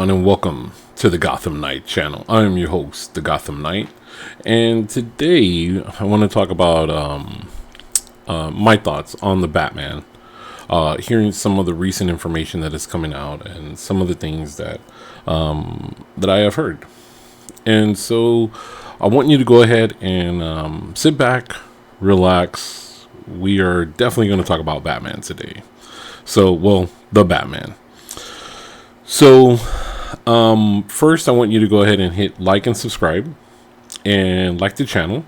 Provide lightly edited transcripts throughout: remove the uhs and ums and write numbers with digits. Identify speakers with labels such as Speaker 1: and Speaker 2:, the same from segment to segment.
Speaker 1: everyone, and welcome to the Gotham Knight channel. I am your host, the Gotham Knight, and today I want to talk about my thoughts on the Batman. Hearing some of the recent information that is coming out, and some of the things that that I have heard. And so, I want you to go ahead and sit back, relax. We are definitely going to talk about Batman today. So, well, the Batman. So, first I want you to go ahead and hit like and subscribe and like the channel.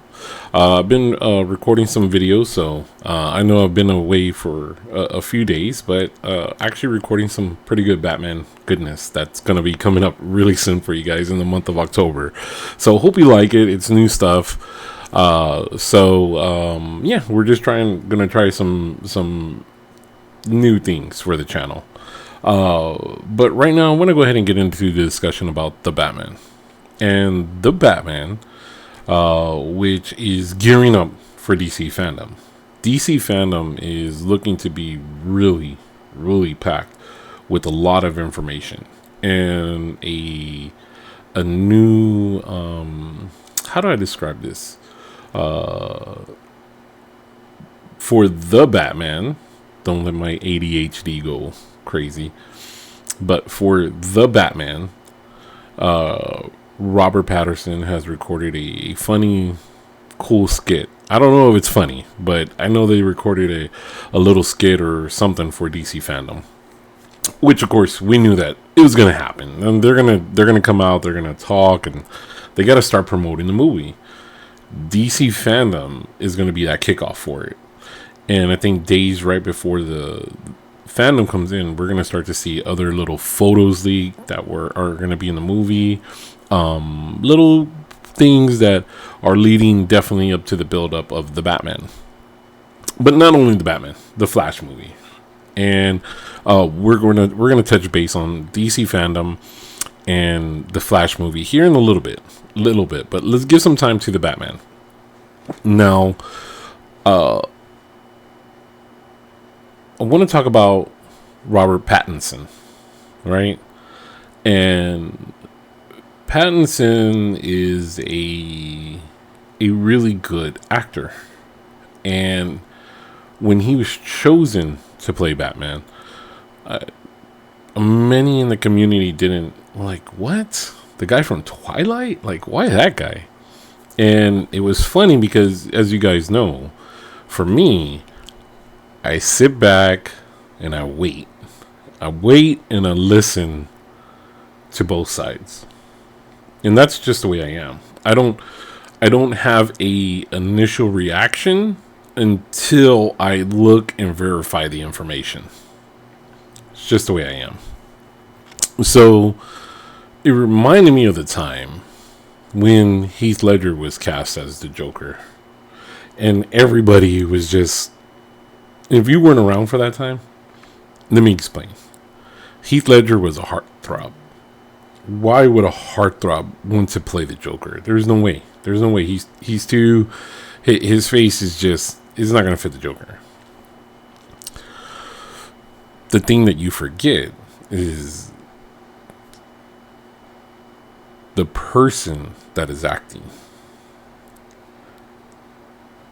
Speaker 1: I've been recording some videos, so I know I've been away for a few days, but actually recording some pretty good Batman goodness that's going to be coming up really soon for you guys in the month of October. So hope you like it. It's new stuff. Yeah, we're just gonna try some new things for the channel. But right now I want to go ahead and get into the discussion about the Batman. And the Batman, which is gearing up for DC FanDome. DC FanDome is looking to be really, really packed with a lot of information and a new how do I describe this? For the Batman, don't let my ADHD go crazy, but for the Batman, Robert Pattinson has recorded a funny, cool skit. I don't know if it's funny, but I know they recorded a little skit or something for DC FanDome, which of course we knew that it was gonna happen, and they're gonna come out, they're gonna talk, and they got to start promoting the movie. DC FanDome is gonna be that kickoff for it, and I think days right before the FanDome comes in, we're gonna start to see other little photos leaked that are gonna be in the movie. Little things that are leading definitely up to the build up of the Batman, but not only the Batman, the Flash movie, and we're gonna touch base on DC FanDome and the Flash movie here in a little bit. But let's give some time to the Batman. Now, I want to talk about Robert Pattinson, right? And Pattinson is a really good actor, and when he was chosen to play Batman, many in the community didn't like, what? The guy from Twilight? Like, why that guy? And it was funny because, as you guys know, for me, I sit back and I wait. I wait and I listen to both sides. And that's just the way I am. I don't have a initial reaction until I look and verify the information. It's just the way I am. So it reminded me of the time when Heath Ledger was cast as the Joker. And everybody was just, if you weren't around for that time, let me explain. Heath Ledger was a heartthrob. Why would a heartthrob want to play the Joker? There's no way. He's too, his face is not going to fit the Joker. The thing that you forget is the person that is acting.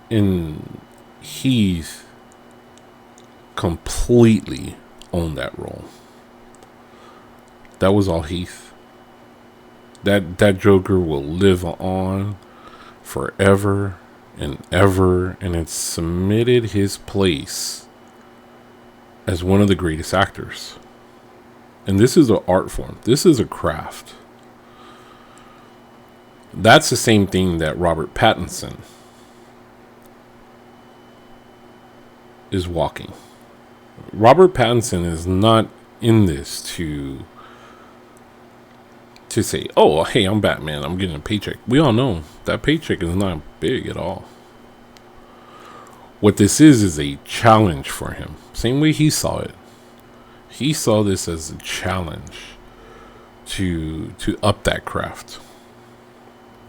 Speaker 1: And he's completely owned that role. That was all Heath. That Joker will live on forever and ever, and it's cemented his place as one of the greatest actors. And this is an art form. This is a craft. That's the same thing that Robert Pattinson is walking. Robert Pattinson is not in this to say, oh, hey, I'm Batman, I'm getting a paycheck. We all know that paycheck is not big at all. What this is a challenge for him. Same way he saw it. He saw this as a challenge to up that craft.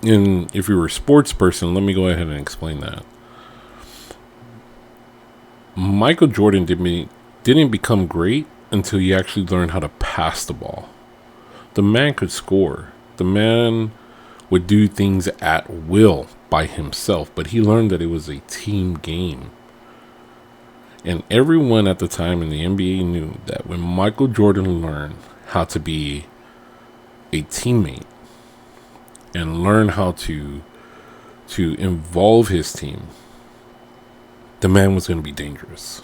Speaker 1: And if you were a sports person, let me go ahead and explain that. Michael Jordan didn't become great until he actually learned how to pass the ball. The man could score. The man would do things at will by himself, but he learned that it was a team game. And everyone at the time in the NBA knew that when Michael Jordan learned how to be a teammate and learn how to involve his team, the man was going to be dangerous.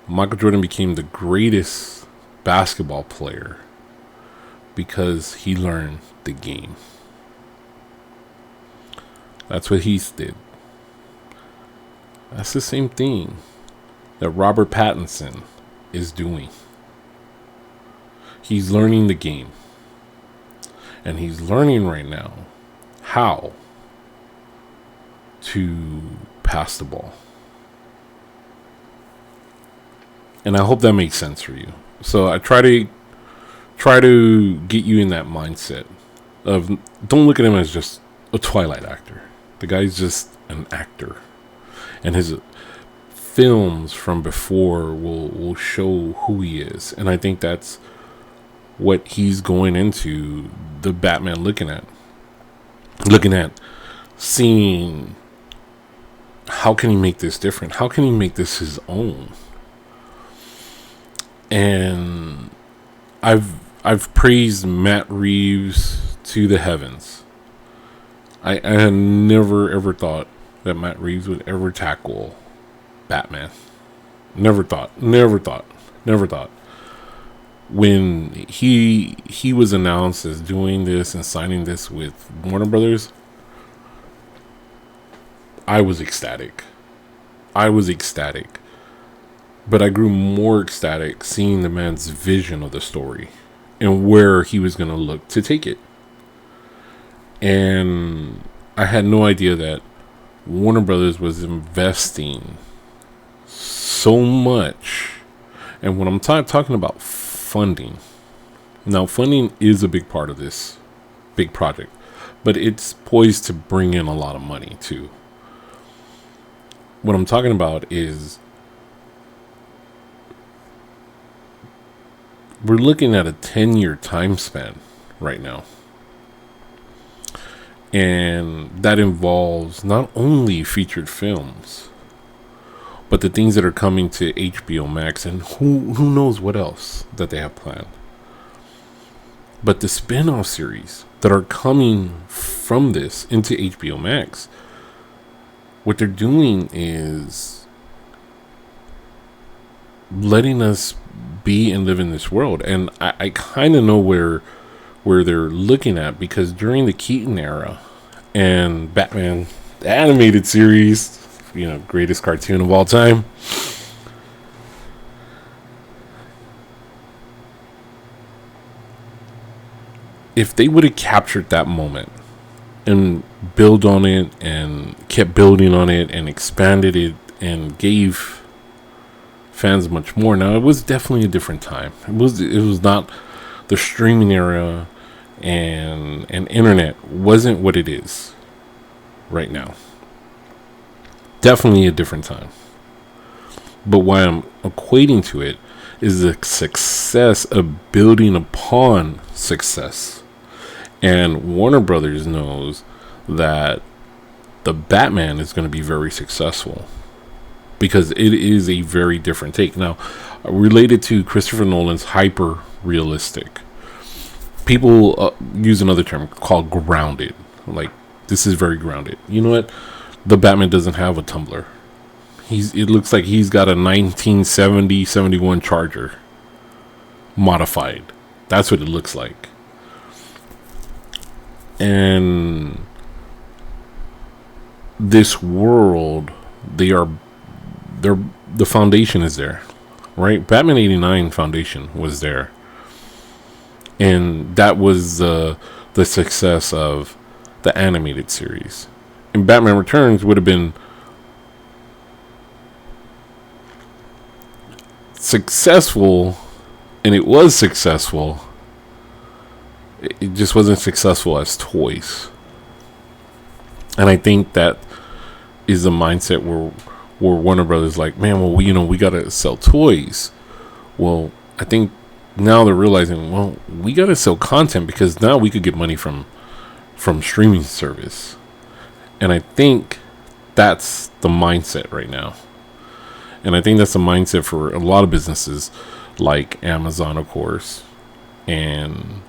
Speaker 1: Michael Jordan became the greatest basketball player because he learned the game. That's what he did. That's the same thing that Robert Pattinson is doing. He's learning the game. And he's learning right now how to pass the ball. And I hope that makes sense for you. So I try to get you in that mindset of, don't look at him as just a Twilight actor. The guy's just an actor. And his films from before will show who he is. And I think that's what he's going into the Batman looking at. Seeing how can he make this different? How can he make this his own? And I've praised Matt Reeves to the heavens. I had never ever thought that Matt Reeves would ever tackle Batman. Never thought. When he was announced as doing this and signing this with Warner Brothers, I was ecstatic. But I grew more ecstatic seeing the man's vision of the story and where he was going to look to take it. And I had no idea that Warner Brothers was investing so much. And when I'm talking about funding, now funding is a big part of this big project, but it's poised to bring in a lot of money too. What I'm talking about is we're looking at a 10-year time span right now. And that involves not only featured films, but the things that are coming to HBO Max and who knows what else that they have planned. But the spin-off series that are coming from this into HBO Max, what they're doing is letting us be and live in this world. And I kind of know where they're looking at, because during the Keaton era and Batman the animated series, greatest cartoon of all time, if they would have captured that moment and built on it and kept building on it and expanded it and gave fans much more. Now, it was definitely a different time. It was not the streaming era, and internet wasn't what it is right now. Definitely a different time. But what I'm equating to it is the success of building upon success. And Warner Brothers knows that the Batman is going to be very successful, because it is a very different take. Now, related to Christopher Nolan's hyper realistic, people use another term called grounded. Like, this is very grounded. You know what? The Batman doesn't have a Tumblr. It looks like he's got a 1970-71 Charger modified. That's what it looks like. And this world, the foundation is there, right? Batman 89 foundation was there, and that was the success of the animated series. And Batman Returns would have been successful, and it was successful. It just wasn't successful as toys. And I think that is the mindset where Warner Brothers like, man, well, we gotta sell toys. Well, I think now they're realizing, well, we gotta sell content because now we could get money from streaming service. And I think that's the mindset right now. And I think that's the mindset for a lot of businesses like Amazon, of course. And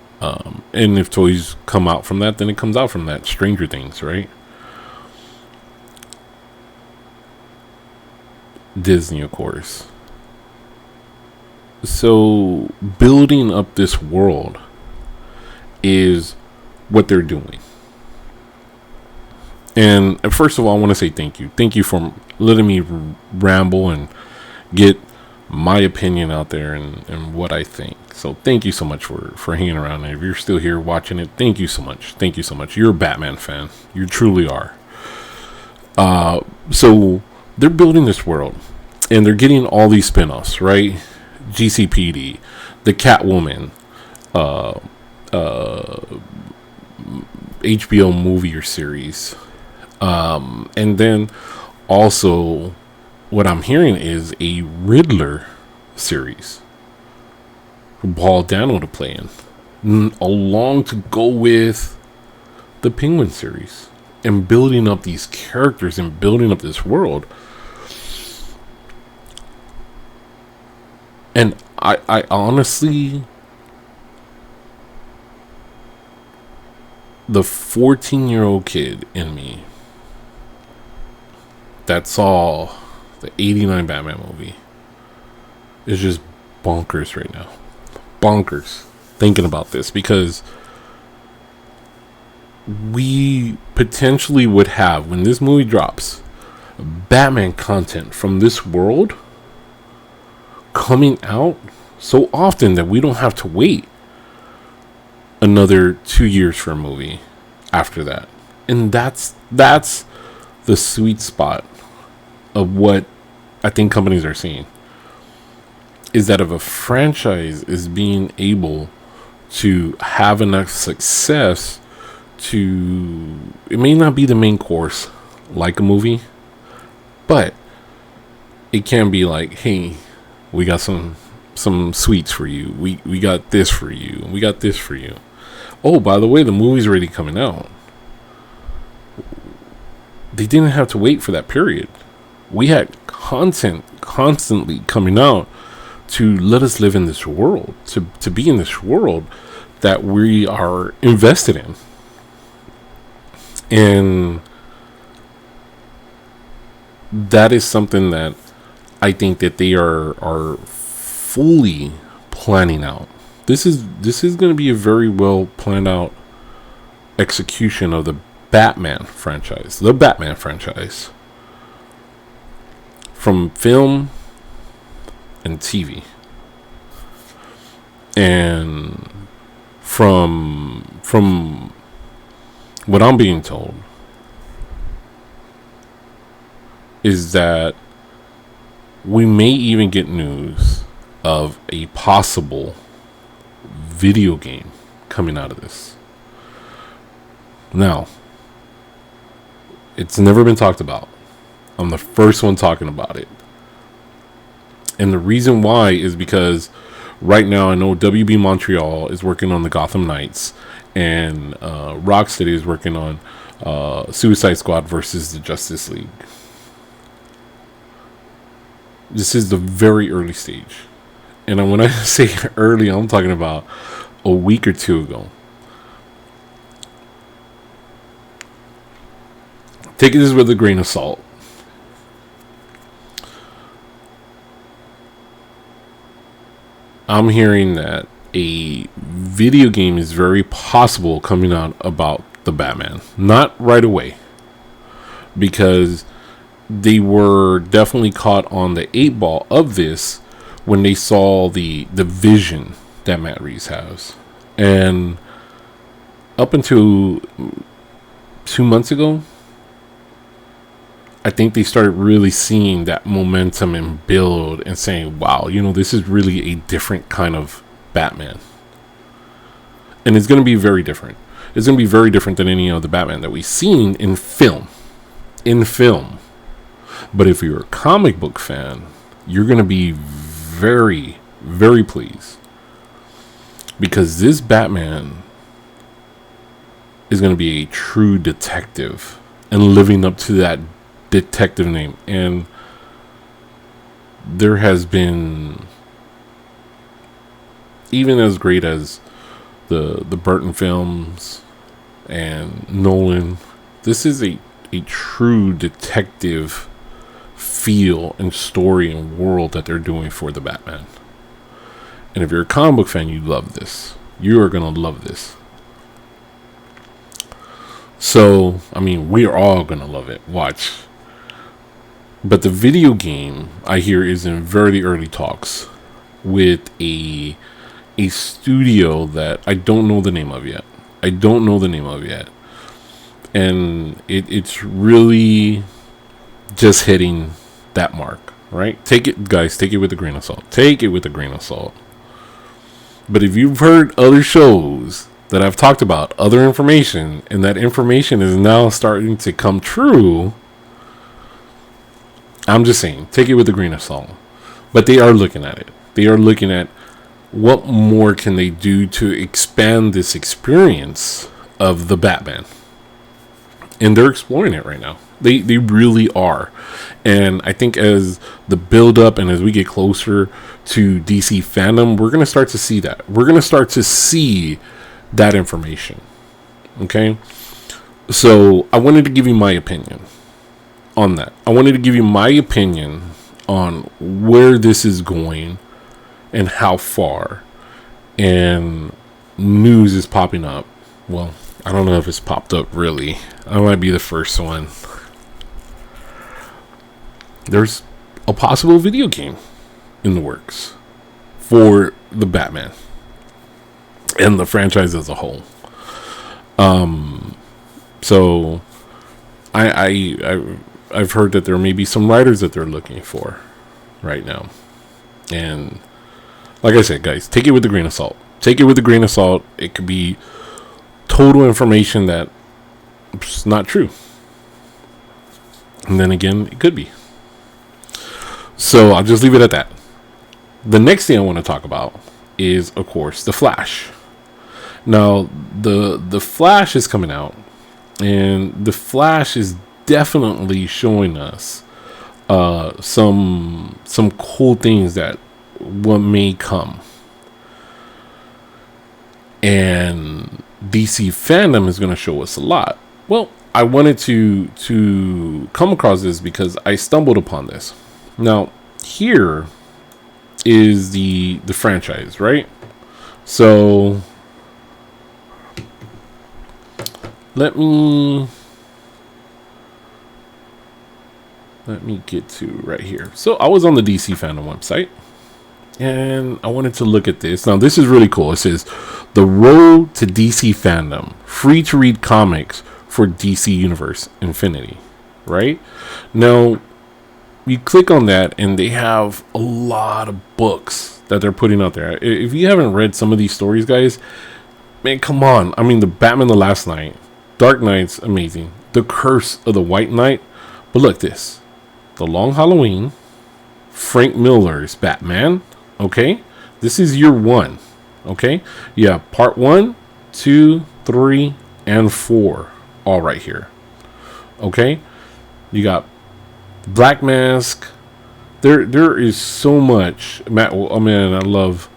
Speaker 1: if toys come out from that, then it comes out from that. Stranger Things, right? Disney, of course. So building up this world is what they're doing. And first of all, I want to say thank you. Thank you for letting me ramble and get my opinion out there and what I think. So thank you so much for hanging around. And if you're still here watching it, thank you so much. Thank you so much. You're a Batman fan. You truly are. So they're building this world. And they're getting all these spin-offs, right? GCPD, the Catwoman, HBO movie or series. And then also what I'm hearing is a Riddler series for Paul Dano to play in, along to go with the Penguin series, and building up these characters and building up this world. And I honestly, the 14-year-old kid in me that saw the 89 Batman movie is just bonkers right now. Bonkers thinking about this, because we potentially would have, when this movie drops, Batman content from this world coming out so often that we don't have to wait another 2 years for a movie after that. And that's the sweet spot of what I think companies are seeing, is that if a franchise is being able to have enough success to, it may not be the main course like a movie, but it can be like, hey, we got some sweets for you. We got this for you. We got this for you. Oh, by the way, the movie's already coming out. They didn't have to wait for that period. We had content constantly coming out to let us live in this world, to be in this world that we are invested in. And that is something that I think that they are fully planning out. This is going to be a very well planned out execution of the Batman franchise. The Batman franchise. From film and TV. And from what I'm being told is that we may even get news of a possible video game coming out of this. Now, it's never been talked about. I'm the first one talking about it. And the reason why is because right now I know WB Montreal is working on the Gotham Knights, and Rocksteady is working on Suicide Squad versus the Justice League. This is the very early stage. And when I say early, I'm talking about a week or two ago. Take this with a grain of salt. I'm hearing that a video game is very possible coming out about the Batman. Not right away, because they were definitely caught on the 8-ball of this when they saw the vision that Matt Reeves has. And up until 2 months ago, I think they started really seeing that momentum and build and saying, wow, this is really a different kind of Batman. And it's going to be very different. It's going to be very different than any other Batman that we've seen in film. But if you're a comic book fan, you're going to be very, very pleased, because this Batman is going to be a true detective and living up to that detective name. And there has been, even as great as the Burton films and Nolan, this is a true detective feel and story and world that they're doing for the Batman. And if you're a comic book fan, you love this. You are going to love this. So, I mean, we're all going to love it. Watch. But the video game, I hear, is in very early talks with a studio that I don't know the name of yet. And it's really just hitting that mark, right? Take it, guys, take it with a grain of salt. But if you've heard other shows that I've talked about, other information, and that information is now starting to come true, I'm just saying, take it with a grain of salt. But they are looking at it. They are looking at what more can they do to expand this experience of the Batman. And they're exploring it right now. They really are. And I think as the build up and as we get closer to DC FanDome, we're going to start to see that. We're going to start to see that information. Okay? So I wanted to give you my opinion on that. I wanted to give you my opinion on where this is going and how far. And news is popping up. Well, I don't know if it's popped up really. I might be the first one. There's a possible video game in the works for the Batman and the franchise as a whole. So I've heard that there may be some writers that they're looking for right now. And like I said, guys, take it with a grain of salt. It could be total information that's not true. And then again, it could be. So I'll just leave it at that. The next thing I want to talk about is, of course, The Flash. Now, the Flash is coming out, and The Flash is definitely showing us some cool things that what may come. And DC FanDome is going to show us a lot. Well, I wanted to come across this because I stumbled upon this. Now, here is the franchise, right? So let me get to right here. So I was on the DC FanDome website, and I wanted to look at this. Now, this is really cool. It says, "The Road to DC FanDome, free to read comics for DC Universe Infinity," right? Now, you click on that, and they have a lot of books that they're putting out there. If you haven't read some of these stories, guys, man, come on. I mean, the Batman the Last Knight, Dark Knight's amazing. The Curse of the White Knight. But look, this. The Long Halloween, Frank Miller's Batman. Okay? This is year 1. Okay? You have part 1, 2, 3, and 4 all right here. Okay? You got Black Mask. There is so much. I love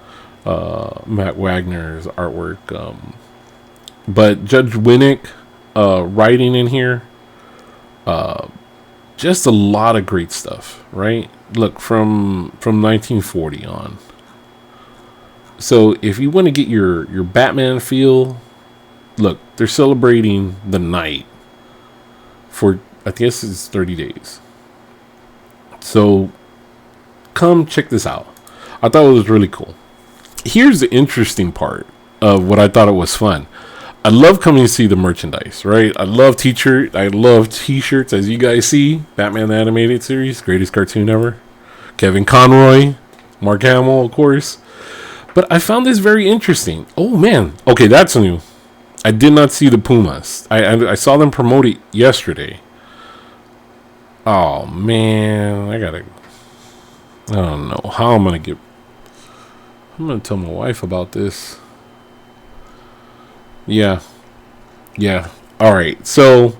Speaker 1: Matt Wagner's artwork. But Judge Winnick writing in here. Just a lot of great stuff, right? Look, from 1940 on. So if you want to get your Batman feel, look, they're celebrating the night for, I guess it's 30 days. So come check this out. I thought it was really cool. Here's the interesting part of what I thought it was fun. I love coming to see the merchandise, right? I love t-shirts, as you guys see. Batman the Animated Series, greatest cartoon ever. Kevin Conroy, Mark Hamill, of course. But I found this very interesting. Oh, man. Okay, that's new. I did not see the Pumas. I saw them promote it yesterday. Oh, man. I don't know how I'm going to get... I'm gonna tell my wife about this. Yeah. Yeah. All right. So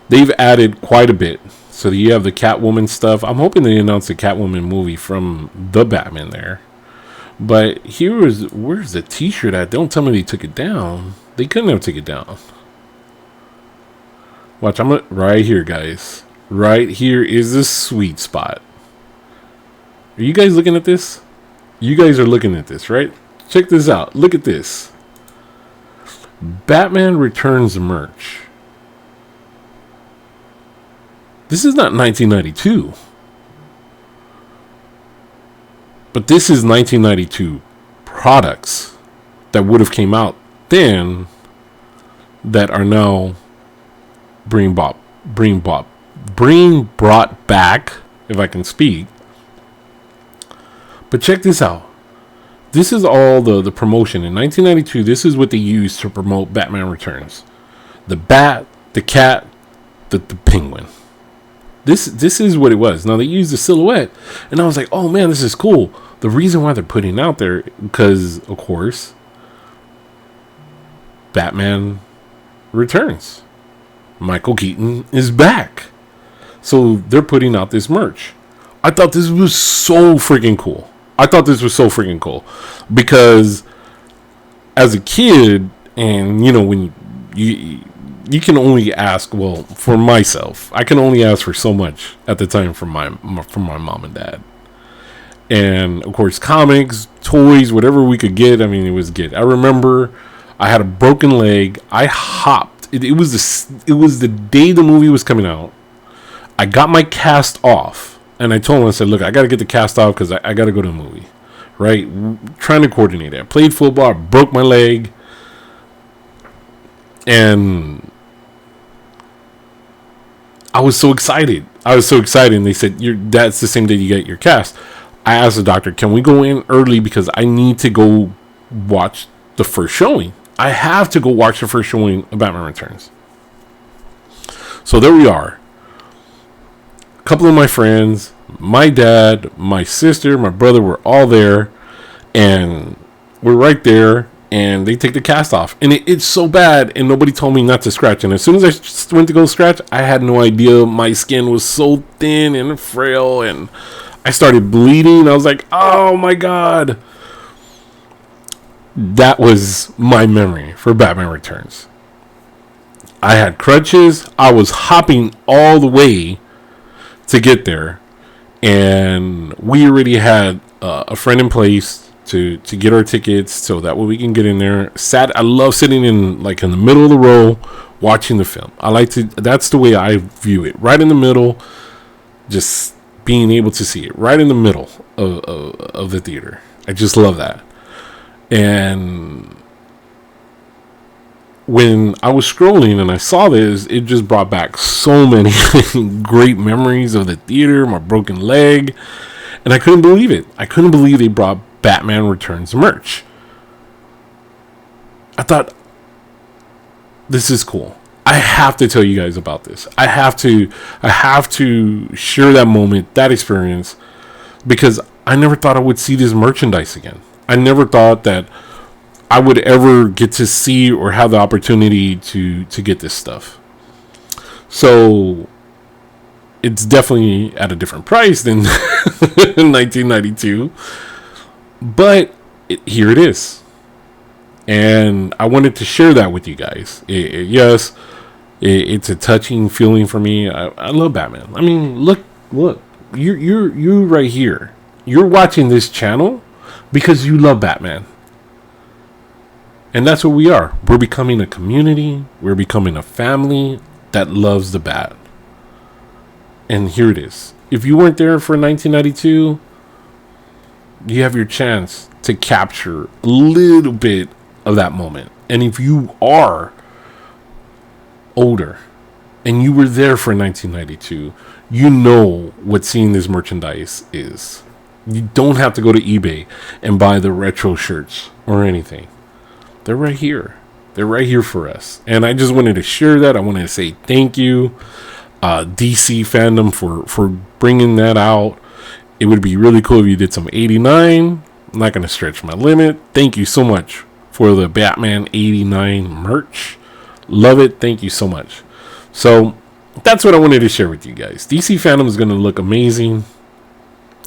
Speaker 1: they've added quite a bit. So you have the Catwoman stuff. I'm hoping they announce the Catwoman movie from the Batman there. But where's the T-shirt at? Don't tell me they took it down. They couldn't have taken it down. Watch, right here, guys. Right here is the sweet spot. Are you guys looking at this? You guys are looking at this, right? Check this out. Look at this. Batman Returns merch. This is not 1992. But this is 1992 products that would have came out then that are now being brought back, if I can speak. But check this out. This is all the promotion. In 1992, this is what they used to promote Batman Returns. The bat, the cat, the penguin. This is what it was. Now, they used the silhouette, and I was like, oh, man, this is cool. The reason why they're putting it out there, because, of course, Batman Returns. Michael Keaton is back. So they're putting out this merch. I thought this was so freaking cool. Because as a kid, and, you know, when you can only ask, well, for myself, I can only ask for so much at the time from my mom and dad. And, of course, comics, toys, whatever we could get, I mean, it was good. I remember I had a broken leg. I hopped. It was the day the movie was coming out. I got my cast off. And I told him, I said, look, I got to get the cast off because I got to go to the movie. Right? Trying to coordinate it. I played football. I broke my leg. And I was so excited. And they said, that's the same day you get your cast. I asked the doctor, can we go in early because I need to go watch the first showing. I have to go watch the first showing of Batman Returns. So there we are. A couple of my friends, my dad, my sister, my brother were all there. And we're right there. And they take the cast off. And it's so bad. And nobody told me not to scratch. And as soon as I just went to go scratch, I had no idea. My skin was so thin and frail. And I started bleeding. I was like, oh my God. That was my memory for Batman Returns. I had crutches. I was hopping all the way to get there. And we already had a friend in place to get our tickets so that way we can get in there. I love sitting in the middle of the row watching the film. That's the way I view it. Right in the middle, just being able to see it right in the middle of the theater. I just love that. And when I was scrolling and I saw this, it just brought back so many great memories of the theater, my broken leg, and I couldn't believe it. I couldn't believe they brought Batman Returns merch. I thought, this is cool. I have to tell you guys about this. I have to share that moment, that experience, because I never thought I would see this merchandise again. I never thought that I would ever get to see or have the opportunity to get this stuff. So it's definitely at a different price than 1992. But here it is. And I wanted to share that with you guys. Yes, it's a touching feeling for me. I love Batman. I mean, look, you're right here. You're watching this channel because you love Batman. And that's what we are. We're becoming a community. We're becoming a family that loves the Bat. And here it is. If you weren't there for 1992, you have your chance to capture a little bit of that moment. And if you are older and you were there for 1992, you know what seeing this merchandise is. You don't have to go to eBay and buy the retro shirts or anything. They're right here. They're right here for us. And I just wanted to share that. I wanted to say thank you, DC FanDome, for bringing that out. It would be really cool if you did some 89 I'm not going to stretch my limit. Thank you so much for the Batman 89 merch. Love it. Thank you so much. So that's what I wanted to share with you guys. DC FanDome is going to look amazing.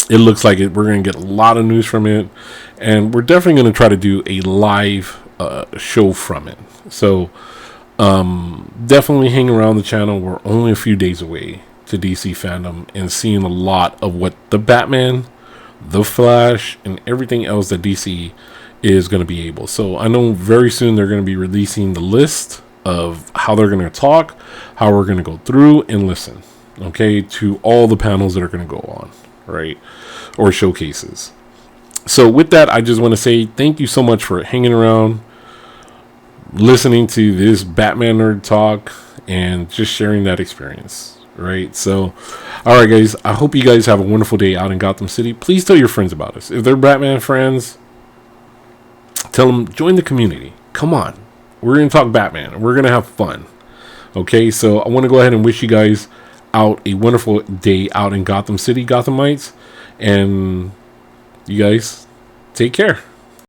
Speaker 1: It looks like it. We're going to get a lot of news from it, and we're definitely going to try to do a live show from it. So definitely hang around the channel. We're only a few days away to DC FanDome and seeing a lot of what the Batman, the Flash, and everything else that DC is going to be able. So I know very soon they're going to be releasing the list of how they're going to talk, how we're going to go through and listen, okay, to all the panels that are going to go on, right, or showcases. So with that, I just want to say thank you so much for hanging around, listening to this Batman nerd talk, and just sharing that experience, right? So, all right, guys, I hope you guys have a wonderful day out in Gotham City. Please tell your friends about us. If they're Batman friends, tell them, join the community. Come on. We're going to talk Batman. We're going to have fun. Okay, so I want to go ahead and wish you guys out a wonderful day out in Gotham City, Gothamites. And you guys take care.